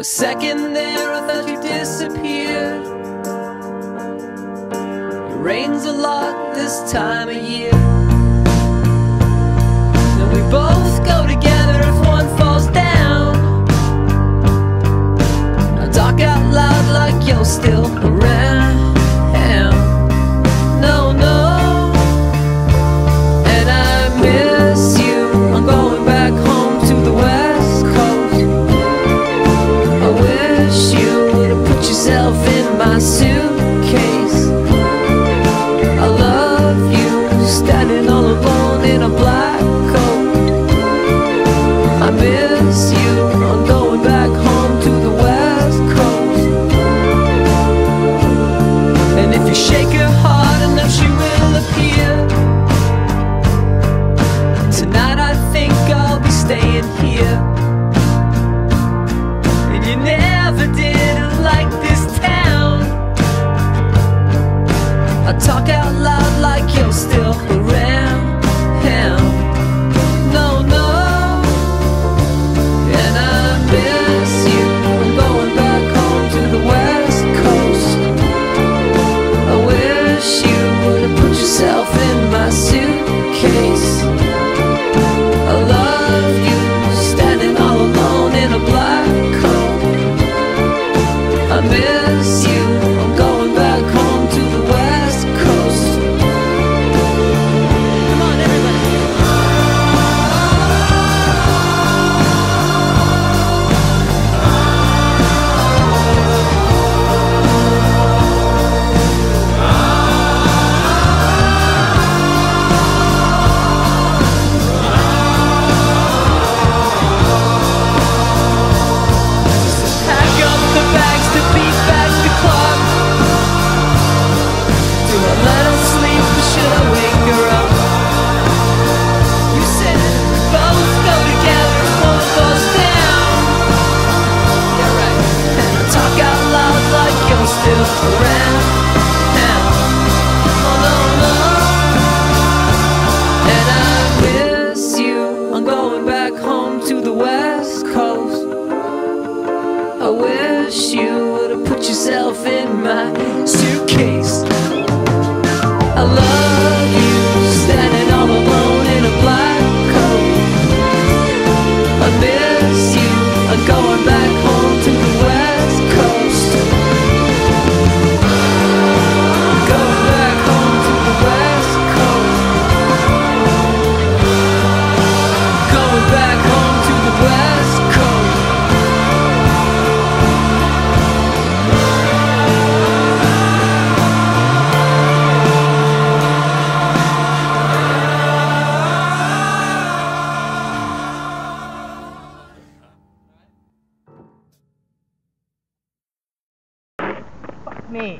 a second there I thought you disappeared. It rains a lot this time of year, and we both go together if one falls down. I talk out loud like you're still around. No, no, and I miss you. I'm going back home to the West Coast. I wish you would have put yourself in my suitcase. I love you, standing all alone in a black coat. I miss you. I'm going back home to the West Coast. And if you shake her hard enough, she will appear. Tonight I think I'll be staying here. And you never did like this town. I talk out loud like you're still around. No, no, and I miss you. I'm going back home to the West Coast. I wish you would have put yourself in my suitcase. I love you, standing all alone in a black coat. I miss you. I'm going back home to the West Coast. Come on, everybody. Pack up the bags to beat back the clock. Do I let her sleep or should I wake her up? You said we both go together if one falls down. Yeah, right. And I talk out loud like you're still around. Oh, no, no. And I miss you. I'm going back home to the West Coast. I wish you would have put yourself in my suitcase. I love you, standing all alone in a black coat. I miss you. I'm going back home to the West Coast. Going back home to the West Coast. Going back home to the West Coast. Me.